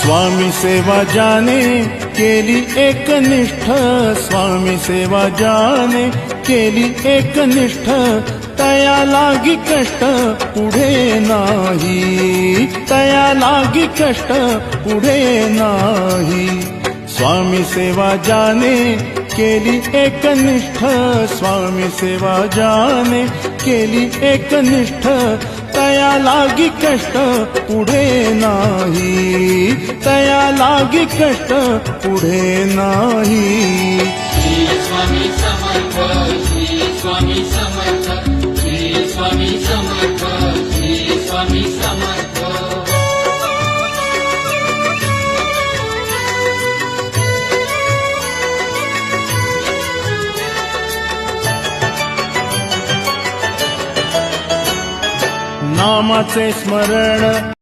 स्वामी सेवा ज्याने केली एकनिष्ठ, स्वामी सेवा ज्याने केली एकनिष्ठ, तया लागी कष्ट पुढे नाही, तया लागी कष्ट पुढे नाही। स्वामी सेवा ज्याने केली एकनिष्ठ, स्वामी सेवा ज्याने केली एकनिष्ठ, तया लागी कष्ट पुढे नाही, तया लागी कष्ट पुढे नाही। श्री स्वामी समर्थ, श्री स्वामी समर्थ, श्री स्वामी समर्थ, श्री स्वामी समर्थ। नामाचे स्मरण